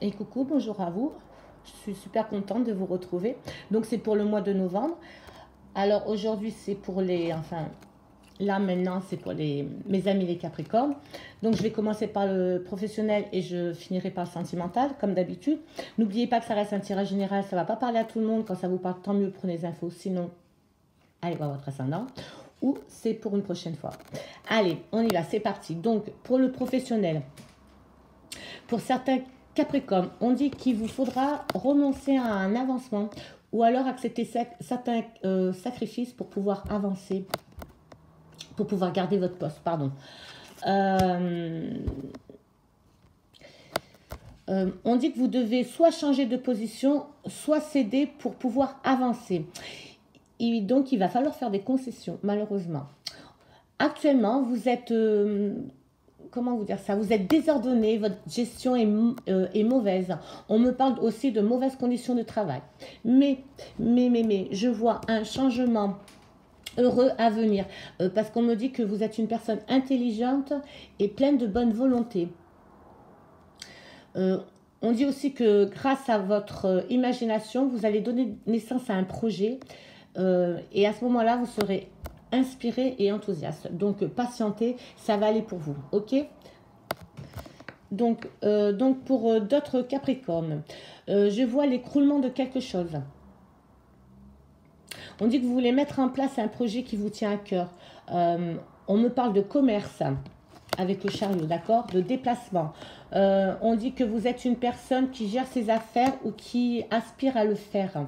Et coucou, bonjour à vous. Je suis super contente de vous retrouver. Donc c'est pour le mois de novembre. Alors aujourd'hui c'est pour les, enfin là maintenant c'est pour mes amis les Capricornes. Donc je vais commencer par le professionnel et je finirai par le sentimental comme d'habitude. N'oubliez pas que ça reste un tirage général, ça ne va pas parler à tout le monde. Quand ça vous parle, tant mieux, prenez les infos. Sinon, allez voir votre ascendant. Ou c'est pour une prochaine fois. Allez, on y va, c'est parti. Donc pour le professionnel, pour certains Capricornes, on dit qu'il vous faudra renoncer à un avancement ou alors accepter certains sacrifices pour pouvoir avancer, pour pouvoir garder votre poste, pardon. Euh, on dit que vous devez soit changer de position, soit céder pour pouvoir avancer. Et donc, il va falloir faire des concessions, malheureusement. Actuellement, vous êtes comment vous dire ça, vous êtes désordonné, votre gestion est mauvaise. On me parle aussi de mauvaises conditions de travail. Mais, je vois un changement heureux à venir parce qu'on me dit que vous êtes une personne intelligente et pleine de bonne volonté. Euh, on dit aussi que grâce à votre imagination, vous allez donner naissance à un projet et à ce moment-là, vous serez inspiré et enthousiaste. Donc, patientez, ça va aller pour vous, ok? Donc pour d'autres Capricornes, je vois l'écroulement de quelque chose. On dit que vous voulez mettre en place un projet qui vous tient à cœur. On me parle de commerce avec le chariot, d'accord? De déplacement. On dit que vous êtes une personne qui gère ses affaires ou qui aspire à le faire.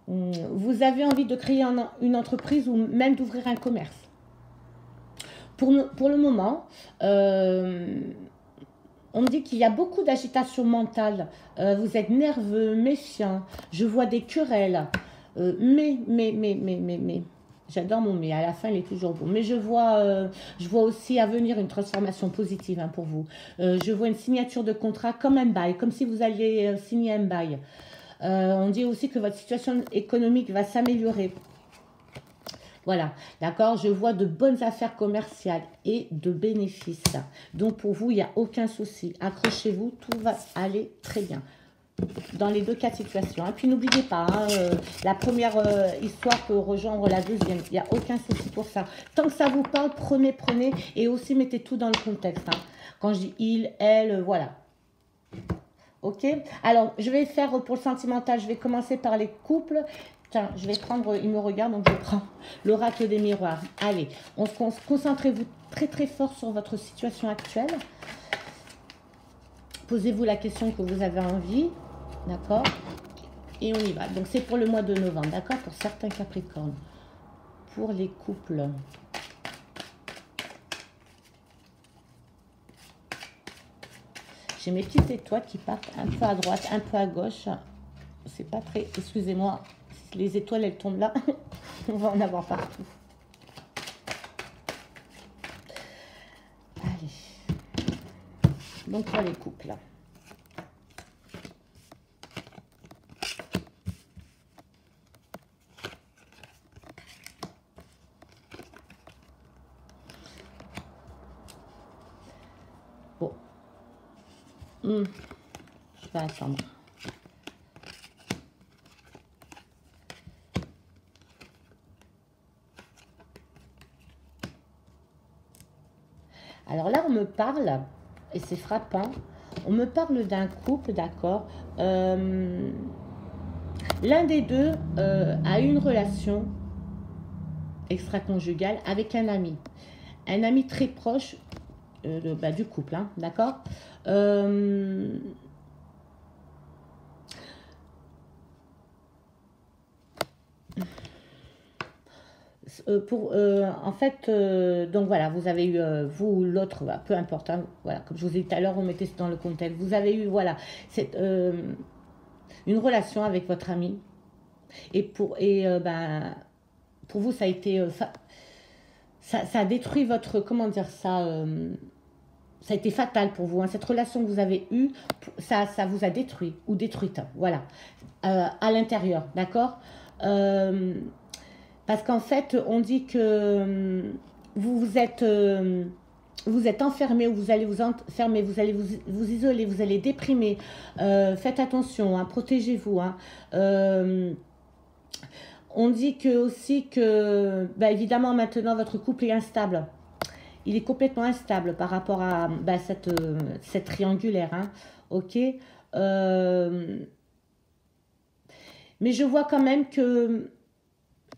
Vous avez envie de créer une entreprise ou même d'ouvrir un commerce. Pour le moment, on me dit qu'il y a beaucoup d'agitation mentale. Vous êtes nerveux, méfiant. Je vois des querelles. Mais. J'adore mon mais. À la fin, il est toujours beau. Mais je vois aussi à venir une transformation positive hein, pour vous. Je vois une signature de contrat comme un bail, comme si vous alliez signer un bail. On dit aussi que votre situation économique va s'améliorer. Voilà, d'accord. Je vois de bonnes affaires commerciales et de bénéfices. Donc pour vous, il n'y a aucun souci. Accrochez-vous, tout va aller très bien. Dans les deux cas de situation. Et puis n'oubliez pas, hein, la première histoire peut rejoindre la deuxième. Il n'y a aucun souci pour ça. Tant que ça vous parle, prenez. Et aussi mettez tout dans le contexte. Hein. Quand je dis il, elle, voilà. Ok. Alors, je vais faire pour le sentimental, je vais commencer par les couples. Tiens, je vais prendre, il me regarde, donc je prends l'oracle des miroirs. Allez, concentrez-vous très très fort sur votre situation actuelle. Posez-vous la question que vous avez envie, d'accord? Et on y va. Donc c'est pour le mois de novembre, d'accord? Pour certains Capricornes. Pour les couples. J'ai mes petites étoiles qui partent un peu à droite, un peu à gauche. C'est pas très... Excusez-moi, les étoiles, elles tombent là. On va en avoir partout. Allez. Donc pour les couples. Bon. Je vais attendre. Alors là, on me parle, et c'est frappant, on me parle d'un couple, d'accord. L'un des deux a une relation extra-conjugale avec un ami. Un ami très proche du couple, hein, d'accord. En fait, donc voilà, vous avez eu, vous ou l'autre, bah, peu importe, hein, voilà, comme je vous ai dit tout à l'heure, on mettait dans le contexte, vous avez eu, voilà, cette, une relation avec votre ami, ben, pour vous, ça a été, ça a détruit votre, comment dire ça, ça a été fatal pour vous, hein, cette relation que vous avez eue, ça vous a détruit ou détruite, hein, voilà, à l'intérieur, d'accord. Euh, Parce qu'en fait, on dit que vous êtes vous êtes enfermé ou vous allez vous enfermer, vous allez vous isoler, vous allez déprimer. Faites attention, hein, protégez-vous. Hein. On dit que aussi que, bah, évidemment, maintenant, votre couple est instable. Il est complètement instable par rapport à bah, cette triangulaire. Hein, ok. Mais je vois quand même que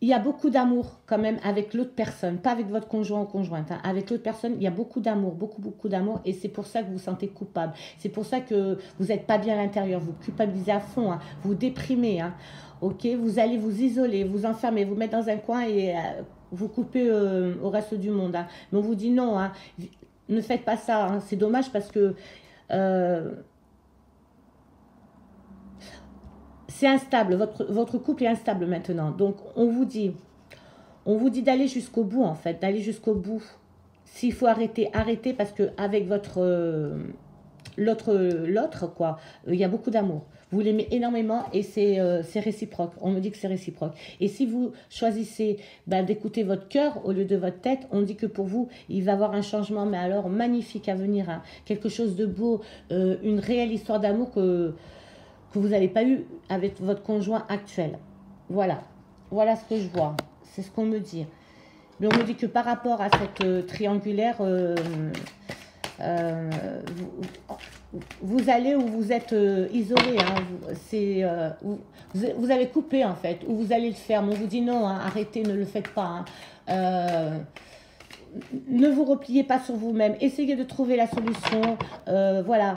il y a beaucoup d'amour quand même avec l'autre personne, pas avec votre conjoint ou conjointe. Hein. Avec l'autre personne, il y a beaucoup d'amour, beaucoup d'amour, et c'est pour ça que vous vous sentez coupable. C'est pour ça que vous n'êtes pas bien à l'intérieur, vous culpabilisez à fond, hein. Vous déprimez. Hein. Ok, vous allez vous isoler, vous enfermer, vous mettre dans un coin et vous couper au reste du monde. Hein. Mais on vous dit non, hein. Ne faites pas ça. Hein. C'est dommage parce que c'est instable, votre couple est instable maintenant. Donc on vous dit d'aller jusqu'au bout en fait, d'aller jusqu'au bout. S'il faut arrêter, arrêtez parce que avec votre l'autre quoi, il y a beaucoup d'amour. Vous l'aimez énormément et c'est réciproque. On me dit que c'est réciproque. Et si vous choisissez d'écouter votre cœur au lieu de votre tête, on dit que pour vous, il va y avoir un changement, mais alors magnifique à venir. Hein. Quelque chose de beau, une réelle histoire d'amour que vous n'avez pas eu avec votre conjoint actuel. Voilà. Voilà ce que je vois. C'est ce qu'on me dit. Mais on me dit que par rapport à cette triangulaire, vous allez ou vous êtes isolé. Hein, vous avez coupé en fait. Ou vous allez le faire. Mais on vous dit non, hein, arrêtez, ne le faites pas. Hein. Ne vous repliez pas sur vous-même. Essayez de trouver la solution. Voilà.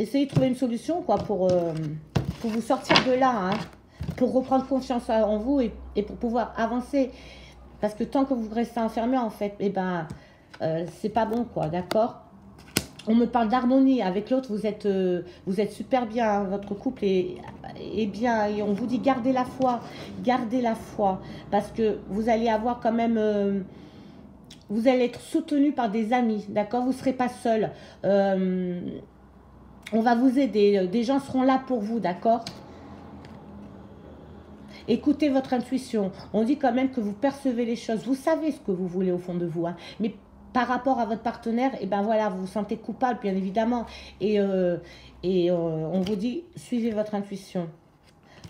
Essayez de trouver une solution quoi, pour vous sortir de là, hein, pour reprendre confiance en vous et pour pouvoir avancer. Parce que tant que vous restez enfermé, en fait, eh ben, c'est pas bon, quoi, d'accord? On me parle d'harmonie. Avec l'autre, vous êtes super bien, hein, votre couple est bien. Et on vous dit gardez la foi, parce que vous allez avoir quand même... vous allez être soutenu par des amis, d'accord? Vous ne serez pas seul. On va vous aider, des gens seront là pour vous, d'accord? Écoutez votre intuition. On dit quand même que vous percevez les choses. Vous savez ce que vous voulez au fond de vous. Hein. Mais par rapport à votre partenaire, et ben voilà, vous vous sentez coupable, bien évidemment. Et on vous dit, suivez votre intuition.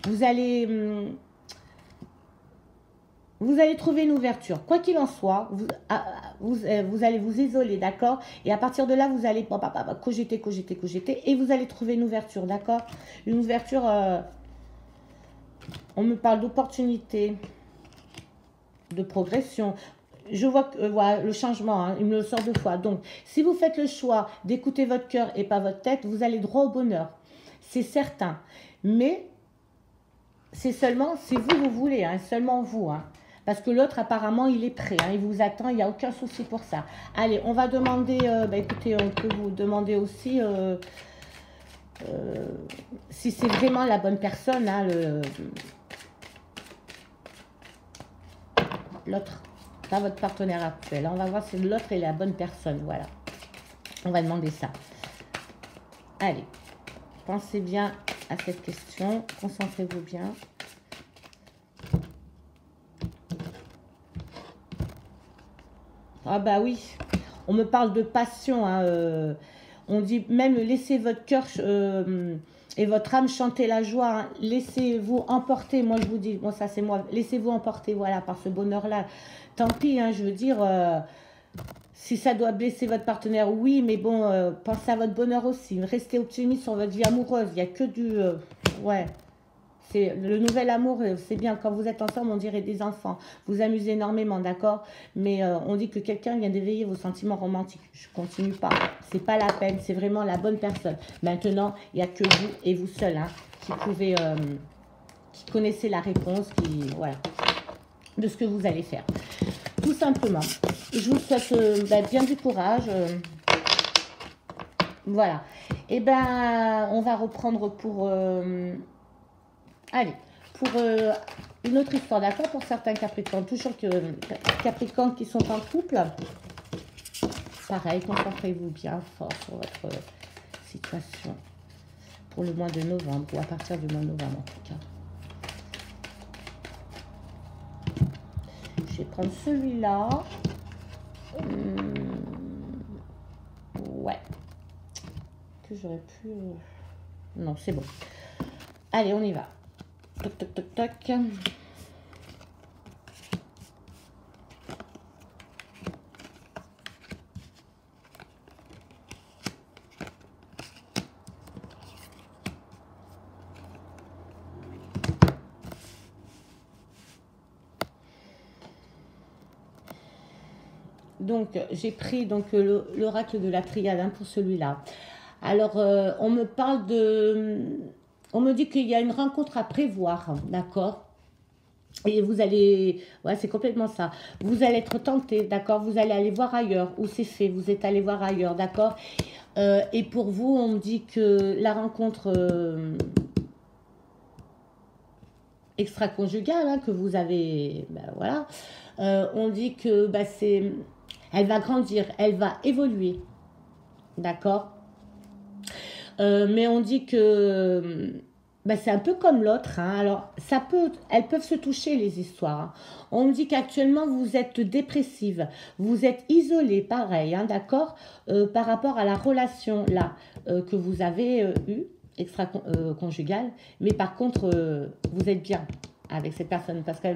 Vous allez trouver une ouverture. Quoi qu'il en soit, vous allez vous isoler, d'accord? Et à partir de là, vous allez cogiter. Et vous allez trouver une ouverture, d'accord? Une ouverture, on me parle d'opportunité, de progression. Je vois que voilà, le changement, hein, il me le sort 2 fois. Donc, si vous faites le choix d'écouter votre cœur et pas votre tête, vous allez droit au bonheur. C'est certain. Mais c'est seulement si vous voulez, hein, seulement vous, hein. Parce que l'autre, apparemment, il est prêt. Hein, il vous attend. Il n'y a aucun souci pour ça. Allez, on va demander... écoutez, on peut vous demander aussi si c'est vraiment la bonne personne. Hein, l'autre, pas votre partenaire actuel. On va voir si l'autre est la bonne personne. Voilà. On va demander ça. Allez. Pensez bien à cette question. Concentrez-vous bien. Ah bah oui, on me parle de passion. Hein, on dit même laissez votre cœur et votre âme chanter la joie. Hein, laissez-vous emporter. Moi je vous dis, bon ça c'est moi. Laissez-vous emporter, voilà, par ce bonheur-là. Tant pis, hein, je veux dire, si ça doit blesser votre partenaire, oui, mais bon, pensez à votre bonheur aussi. Restez optimiste sur votre vie amoureuse. Il n'y a que du, ouais. C'est le nouvel amour, c'est bien. Quand vous êtes ensemble, on dirait des enfants. Vous amusez énormément, d'accord? Mais on dit que quelqu'un vient d'éveiller vos sentiments romantiques. Je continue pas. C'est pas la peine. C'est vraiment la bonne personne. Maintenant, il n'y a que vous et vous seul, hein, qui pouvez, qui connaissez la réponse, voilà, de ce que vous allez faire. Tout simplement. Je vous souhaite bien du courage. Voilà. Et ben, on va reprendre pour... allez, pour une autre histoire, d'accord? Pour certains Capricornes, toujours que Capricornes qui sont en couple, pareil, concentrez-vous bien fort sur votre situation pour le mois de novembre, ou à partir du mois de novembre en tout cas. Je vais prendre celui-là. Ouais. Que j'aurais pu... Non, c'est bon. Allez, on y va. Toc, toc, toc, toc. Donc, j'ai pris l'oracle de la triade pour celui-là. Alors, on me parle de... On me dit qu'il y a une rencontre à prévoir, d'accord? Et vous allez... Ouais, c'est complètement ça. Vous allez être tenté, d'accord? Vous allez aller voir ailleurs, où c'est fait. Vous êtes allé voir ailleurs, d'accord? Et pour vous, on me dit que la rencontre extra-conjugale que vous avez... Ben, voilà. On dit que c'est... Elle va grandir, elle va évoluer, d'accord? Mais on dit que c'est un peu comme l'autre. Alors, elles peuvent se toucher les histoires. On me dit qu'actuellement, vous êtes dépressive, vous êtes isolée, pareil, d'accord? Par rapport à la relation là que vous avez eue, extra-conjugale. Mais par contre, vous êtes bien avec cette personne parce que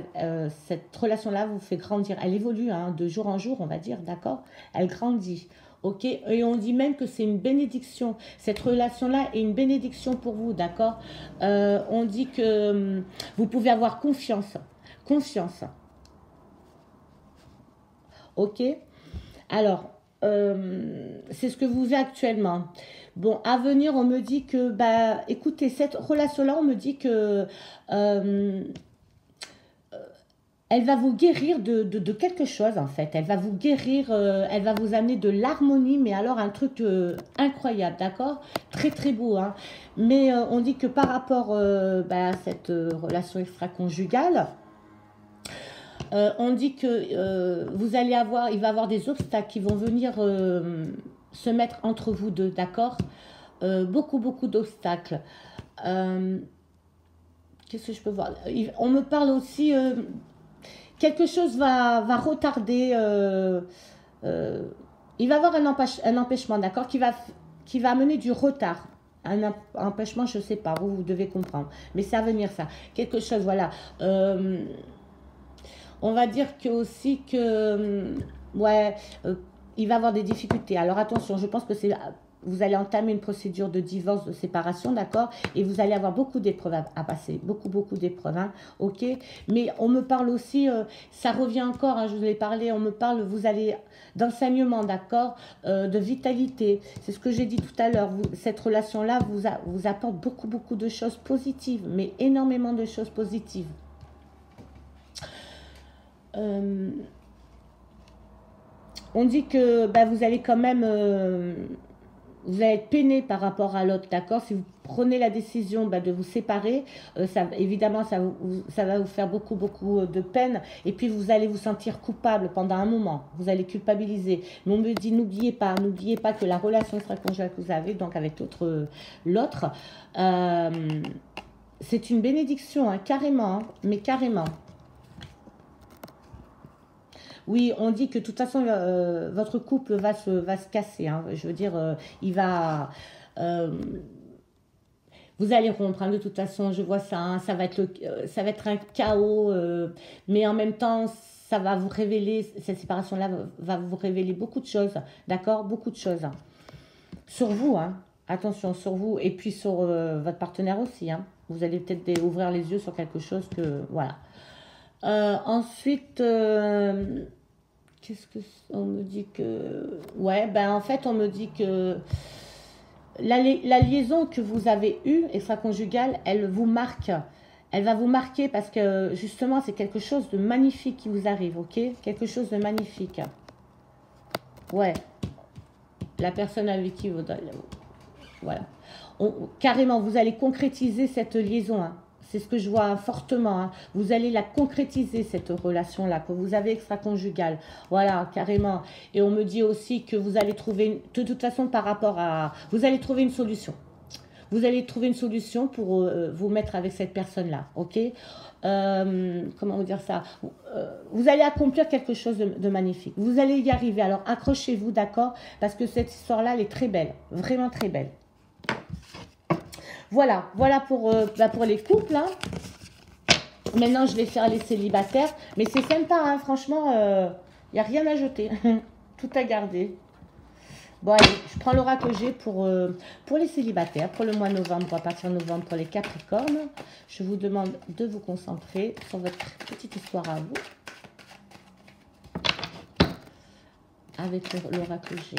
cette relation-là vous fait grandir. Elle évolue de jour en jour, on va dire, d'accord? Elle grandit. Ok, et on dit même que c'est une bénédiction. Cette relation-là est une bénédiction pour vous, d'accord? On dit que vous pouvez avoir confiance. Confiance. Ok? Alors, c'est ce que vous avez actuellement. Bon, à venir, on me dit que, écoutez, cette relation-là, on me dit que elle va vous guérir de quelque chose, en fait. Elle va vous guérir, elle va vous amener de l'harmonie, mais alors un truc incroyable, d'accord? Très, très beau, hein. Mais on dit que par rapport à cette relation extra-conjugale, on dit que il va y avoir des obstacles qui vont venir se mettre entre vous deux, d'accord? Beaucoup, beaucoup d'obstacles. Qu'est-ce que je peux voir? On me parle aussi... quelque chose va retarder. Il va y avoir un empêchement, d'accord, qui va amener du retard. Un empêchement, je ne sais pas, vous devez comprendre. Mais c'est à venir, ça. Quelque chose, voilà. On va dire que aussi que... ouais, il va y avoir des difficultés. Alors attention, je pense que vous allez entamer une procédure de divorce, de séparation, d'accord? Et vous allez avoir beaucoup d'épreuves à passer, beaucoup, beaucoup d'épreuves, ok? Mais on me parle aussi, ça revient encore, je vous ai parlé, on me parle, vous allez d'enseignement, d'accord? De vitalité, c'est ce que j'ai dit tout à l'heure. Cette relation-là vous apporte beaucoup, beaucoup de choses positives, mais énormément de choses positives. On dit que vous allez quand même... vous allez être peiné par rapport à l'autre, d'accord? Si vous prenez la décision de vous séparer, évidemment, ça va vous faire beaucoup, beaucoup de peine. Et puis, vous allez vous sentir coupable pendant un moment. Vous allez culpabiliser. Mais on me dit, n'oubliez pas que la relation extra-conjugale que vous avez, donc avec l'autre, c'est une bénédiction, carrément, mais carrément. Oui, on dit que de toute façon, votre couple va se casser. Je veux dire, il va... vous allez rompre, de toute façon, je vois ça. Ça va être un chaos, mais en même temps, ça va vous révéler, cette séparation-là va vous révéler beaucoup de choses, d'accord? Beaucoup de choses. Sur vous, attention, sur vous, et puis sur votre partenaire aussi. Vous allez peut-être ouvrir les yeux sur quelque chose que... Voilà. Ensuite, qu'est-ce que on me dit que... Ouais, en fait, on me dit que la liaison que vous avez eue, extra-conjugale, elle vous marque. Elle va vous marquer parce que, justement, c'est quelque chose de magnifique qui vous arrive, ok? Quelque chose de magnifique. Ouais. La personne avec qui vous... Voilà. Carrément, vous allez concrétiser cette liaison, C'est ce que je vois fortement. Vous allez la concrétiser, cette relation-là, que vous avez extra-conjugale. Voilà, carrément. Et on me dit aussi que vous allez trouver, de toute façon, par rapport à... Vous allez trouver une solution. Vous allez trouver une solution pour vous mettre avec cette personne-là, ok? Comment vous dire ça? Vous allez accomplir quelque chose de magnifique. Vous allez y arriver. Alors accrochez-vous, d'accord? Parce que cette histoire-là, elle est très belle, vraiment très belle. Voilà, voilà pour les couples, hein. Maintenant, je vais faire les célibataires. Mais c'est sympa, hein, franchement, il n'y a rien à jeter. Tout à garder. Bon, allez, je prends l'oracle G pour les célibataires, pour le mois de novembre, à partir de novembre, pour les Capricornes. Je vous demande de vous concentrer sur votre petite histoire à vous. Avec l'oracle G.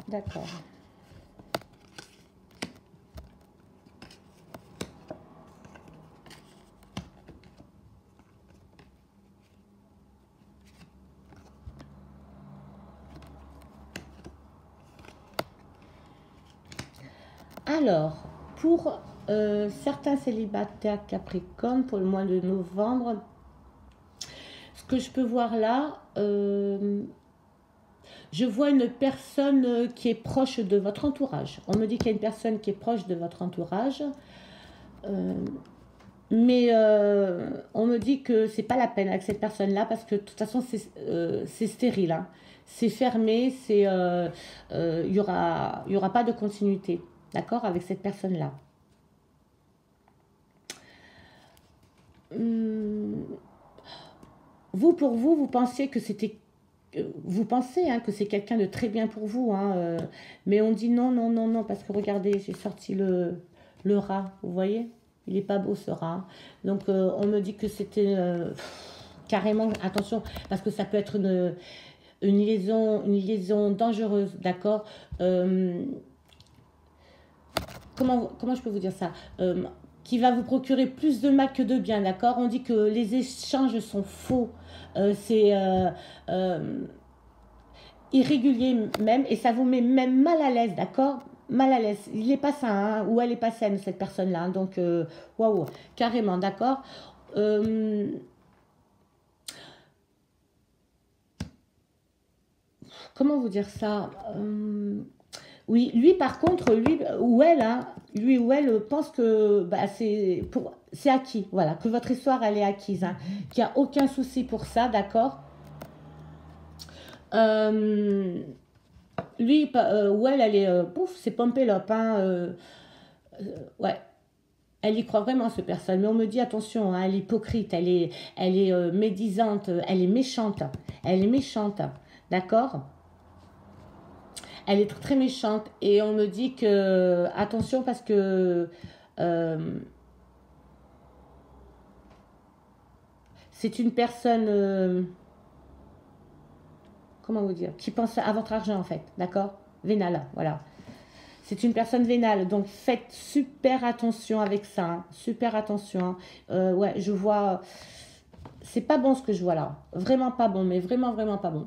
D'accord. Alors, pour certains célibataires Capricorne, pour le mois de novembre, ce que je peux voir là, je vois une personne qui est proche de votre entourage. On me dit qu'il y a une personne qui est proche de votre entourage. Mais on me dit que c'est pas la peine avec cette personne-là parce que de toute façon c'est stérile, hein. C'est fermé, y aura pas de continuité, d'accord, avec cette personne-là. Vous pensiez que c'était vous pensez, hein, que c'est quelqu'un de très bien pour vous, hein, mais on dit non, non, non, non, parce que regardez, j'ai sorti le rat, vous voyez? Il est pas beau ce rat. Donc on me dit que c'était carrément, attention, parce que ça peut être une liaison dangereuse, d'accord? Comment je peux vous dire ça? Qui va vous procurer plus de mal que de bien, d'accord? On dit que les échanges sont faux, c'est irrégulier même, et ça vous met même mal à l'aise, d'accord? Mal à l'aise. Il n'est pas sain, hein, ou elle n'est pas saine, cette personne-là, hein. Donc, waouh, carrément, d'accord? Comment vous dire ça? Oui, lui par contre, lui ou elle, hein, lui ou elle pense que bah, c'est acquis, voilà, que votre histoire elle est acquise, hein, qu'il n'y a aucun souci pour ça, d'accord. Lui ou elle est, pouf, c'est Pompelope, hein, ouais, elle y croit vraiment, ce personne. Mais on me dit, attention, hein, elle est hypocrite, elle est médisante, elle est méchante. Elle est méchante, d'accord? Elle est très méchante. Et on me dit que, attention, parce que c'est une personne, comment vous dire, qui pense à votre argent, en fait, d'accord? Vénale, voilà. C'est une personne vénale, donc faites super attention avec ça, hein, super attention, hein. Ouais, je vois, c'est pas bon ce que je vois là, vraiment pas bon, mais vraiment, vraiment pas bon.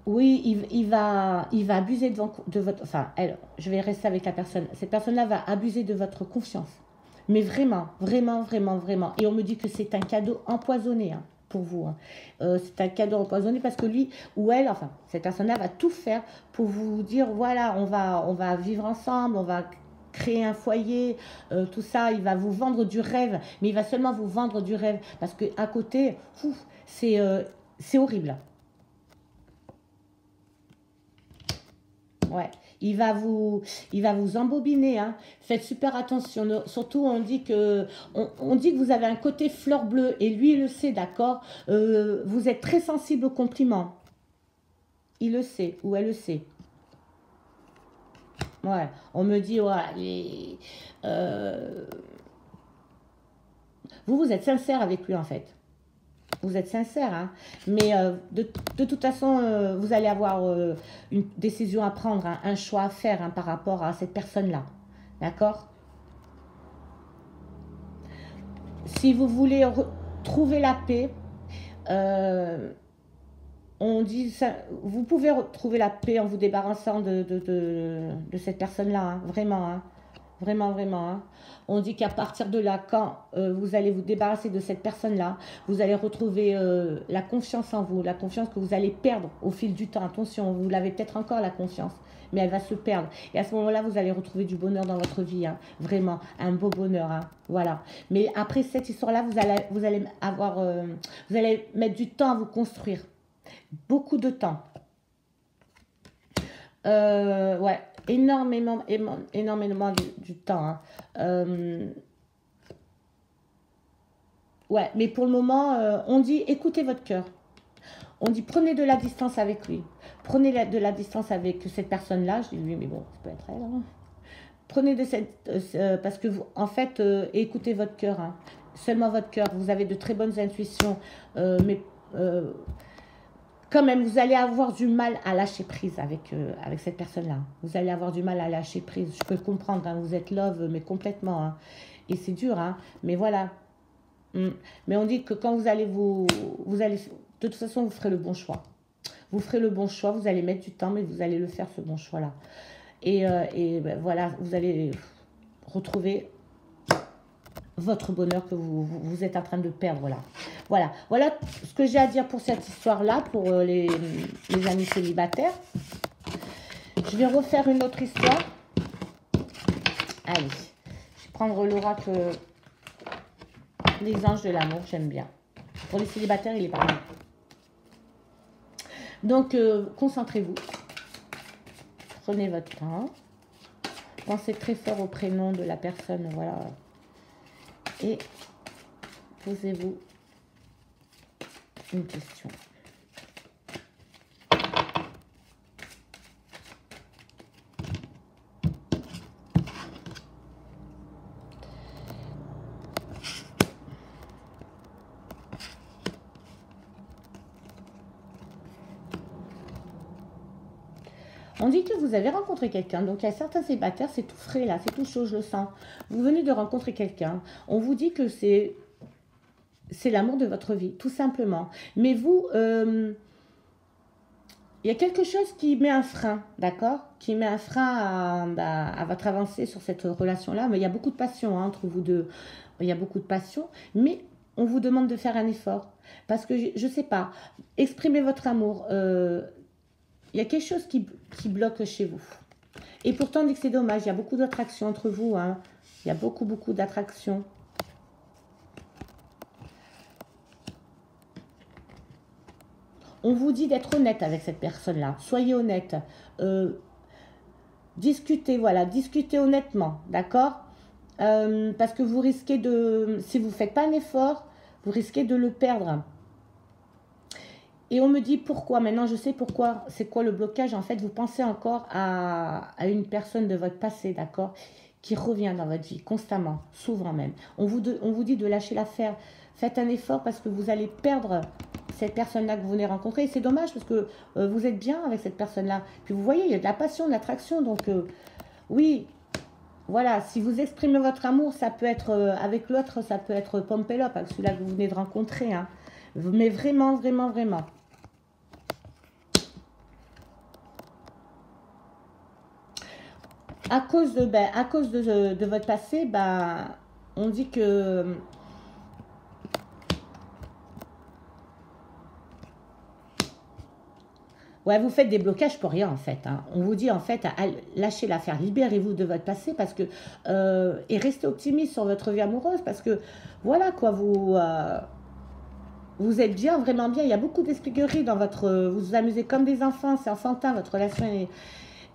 Oui, il va abuser de votre, enfin, je vais rester avec la personne, cette personne-là va abuser de votre confiance, mais vraiment, vraiment, vraiment, vraiment, et on me dit que c'est un cadeau empoisonné, hein, pour vous, hein. C'est un cadeau empoisonné parce que lui ou elle, enfin, cette personne-là va tout faire pour vous dire, voilà, on va vivre ensemble, on va créer un foyer, tout ça, il va vous vendre du rêve, mais il va seulement vous vendre du rêve, parce que à côté, c'est horrible. Ouais, il va vous embobiner, hein. Faites super attention. Surtout, on dit que vous avez un côté fleur bleue et lui, il le sait, d'accord. Vous êtes très sensible aux compliments. Il le sait ou elle le sait. Ouais, on me dit, ouais, vous êtes sincère avec lui en fait. Vous êtes sincère, hein. Mais de toute façon, vous allez avoir une décision à prendre, hein, un choix à faire, hein, par rapport à cette personne-là. D'accord? Si vous voulez trouver la paix, Euh, on dit ça, vous pouvez retrouver la paix en vous débarrassant de cette personne-là, hein, vraiment, hein, vraiment, vraiment, hein. On dit qu'à partir de là, quand vous allez vous débarrasser de cette personne-là, vous allez retrouver la confiance en vous, la confiance que vous allez perdre au fil du temps. Attention, vous l'avez peut-être encore la confiance, mais elle va se perdre. Et à ce moment-là, vous allez retrouver du bonheur dans votre vie, hein, vraiment, un beau bonheur, hein, voilà. Mais après cette histoire-là, vous allez avoir, vous allez mettre du temps à vous construire, beaucoup de temps. Ouais, énormément, énormément du temps, hein. Euh, ouais, mais pour le moment, on dit écoutez votre cœur. On dit prenez de la distance avec lui. Prenez de la distance avec cette personne-là. Je dis lui, mais bon, ça peut être elle, hein. Prenez de cette. Parce que vous, en fait, écoutez votre cœur, hein. Seulement votre cœur. Vous avez de très bonnes intuitions. Mais quand même, vous allez avoir du mal à lâcher prise avec cette personne-là. Vous allez avoir du mal à lâcher prise. Je peux comprendre, hein, vous êtes love, mais complètement, hein. Et c'est dur, hein. Mais voilà. Mm. Mais on dit que quand vous allez, de toute façon, vous ferez le bon choix. Vous ferez le bon choix, vous allez mettre du temps, mais vous allez le faire, ce bon choix-là. Et ben, voilà, vous allez retrouver votre bonheur que vous êtes en train de perdre. Voilà. Voilà. Voilà ce que j'ai à dire pour cette histoire-là, pour les amis célibataires. Je vais refaire une autre histoire. Allez, je vais prendre l'oracle des anges de l'amour, j'aime bien. Pour les célibataires, il est pas mal. Donc, concentrez-vous. Prenez votre temps. Pensez très fort au prénom de la personne, voilà. Et posez-vous une question. On dit que vous avez rencontré quelqu'un, donc il y a certains célibataires, c'est tout frais là, c'est tout chaud, je le sens. Vous venez de rencontrer quelqu'un, on vous dit que c'est l'amour de votre vie, tout simplement. Mais vous, il y a quelque chose qui met un frein, d'accord? Qui met un frein à votre avancée sur cette relation-là. Mais il y a beaucoup de passion, hein, entre vous deux. Il y a beaucoup de passion, mais on vous demande de faire un effort. Parce que, je ne sais pas, exprimez votre amour. Il y a quelque chose qui bloque chez vous. Et pourtant, on dit que c'est dommage. Il y a beaucoup d'attraction entre vous, hein. Il y a beaucoup, beaucoup d'attraction. On vous dit d'être honnête avec cette personne-là. Soyez honnête. Discutez, voilà. Discutez honnêtement, d'accord? Parce que vous risquez de... Si vous ne faites pas un effort, vous risquez de le perdre. Et on me dit pourquoi. Maintenant, je sais pourquoi. C'est quoi le blocage? En fait, vous pensez encore à une personne de votre passé, d'accord? Qui revient dans votre vie constamment, souvent même. On vous dit de lâcher l'affaire. Faites un effort parce que vous allez perdre cette personne-là que vous venez rencontrer. Et c'est dommage parce que vous êtes bien avec cette personne-là. Puis vous voyez, il y a de la passion, de l'attraction. Donc, oui, voilà. Si vous exprimez votre amour, ça peut être avec l'autre, ça peut être Pompelope, avec celui-là que vous venez de rencontrer, hein. Mais vraiment, vraiment, vraiment. À cause de votre passé, on dit que ouais, vous faites des blocages pour rien en fait, hein. On vous dit en fait, lâchez l'affaire, libérez-vous de votre passé parce que et restez optimiste sur votre vie amoureuse parce que voilà quoi, vous êtes bien, vraiment bien. Il y a beaucoup d'espièglerie dans votre, vous vous amusez comme des enfants, c'est enfantin, votre relation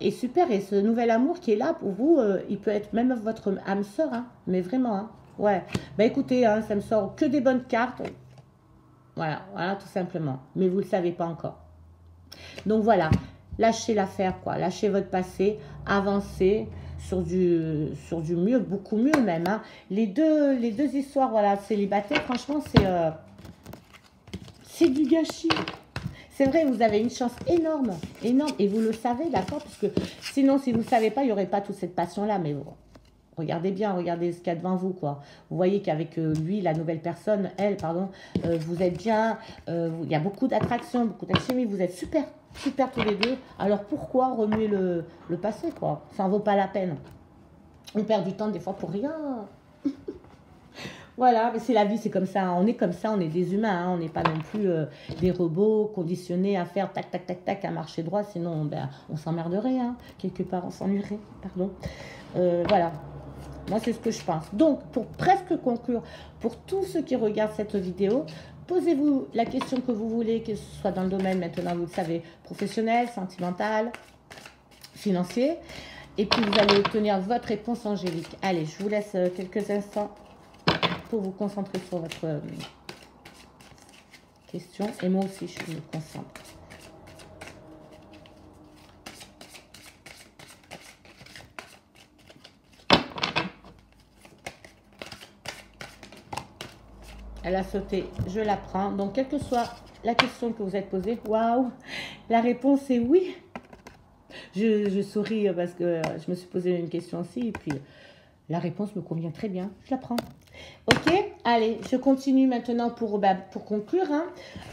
est super et ce nouvel amour qui est là pour vous, il peut être même votre âme sœur, hein, mais vraiment, hein. Ouais. Bah écoutez, hein, ça me sort que des bonnes cartes. Voilà, voilà, tout simplement. Mais vous ne le savez pas encore. Donc voilà, lâchez l'affaire, quoi. Lâchez votre passé, avancez sur du mieux, beaucoup mieux même, hein. Les deux histoires, voilà, célibataires, franchement, c'est du gâchis. C'est vrai, vous avez une chance énorme, énorme, et vous le savez, d'accord? Parce que sinon, si vous ne savez pas, il n'y aurait pas toute cette passion-là, mais bon, Regardez bien, regardez ce qu'il y a devant vous, quoi. Vous voyez qu'avec lui, la nouvelle personne, elle, pardon, vous êtes bien, il y a beaucoup d'attraction, beaucoup d'alchimie, vous êtes super, super tous les deux. Alors pourquoi remuer le passé, quoi? Ça en vaut pas la peine. On perd du temps des fois pour rien. Voilà, mais c'est la vie, c'est comme ça. On est comme ça, on est des humains, hein. On n'est pas non plus des robots conditionnés à faire tac, tac, tac, tac, à marcher droit. Sinon, ben, on s'emmerderait, hein. Quelque part, on s'ennuierait, pardon. Voilà, moi c'est ce que je pense. Donc, pour presque conclure, pour tous ceux qui regardent cette vidéo, posez-vous la question que vous voulez, que ce soit dans le domaine, maintenant vous le savez, professionnel, sentimental, financier. Et puis, vous allez obtenir votre réponse angélique. Allez, je vous laisse quelques instants pour vous concentrer sur votre question. Et moi aussi, je me concentre. Elle a sauté, je la prends. Donc, quelle que soit la question que vous êtes posée, waouh, la réponse est oui. Je souris parce que je me suis posé une question aussi. Et puis, la réponse me convient très bien. Je la prends. Ok, allez, je continue maintenant pour conclure. Hein.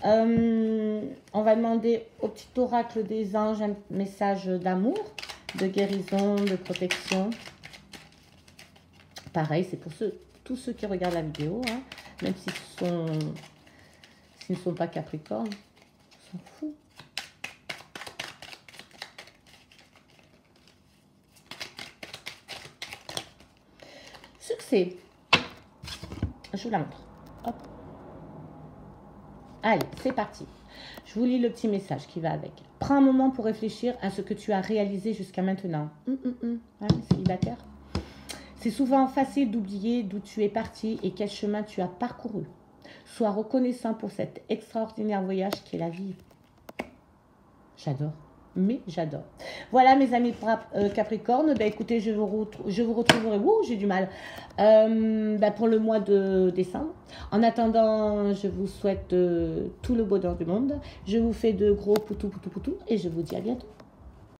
On va demander au petit oracle des anges un message d'amour, de guérison, de protection. Pareil, c'est pour tous ceux qui regardent la vidéo, hein, même s'ils ne sont pas Capricorne, on s'en fout. Succès. Je vous la montre. Hop. Allez, c'est parti. Je vous lis le petit message qui va avec. Prends un moment pour réfléchir à ce que tu as réalisé jusqu'à maintenant. Ouais, célibataire. C'est souvent facile d'oublier d'où tu es parti et quel chemin tu as parcouru. Sois reconnaissant pour cet extraordinaire voyage qui est la vie. J'adore. Mais j'adore. Voilà mes amis Capricorne, ben, écoutez, je vous retrouverai, j'ai du mal, ben, pour le mois de décembre. En attendant, je vous souhaite tout le bonheur du monde. Je vous fais de gros poutou et je vous dis à bientôt.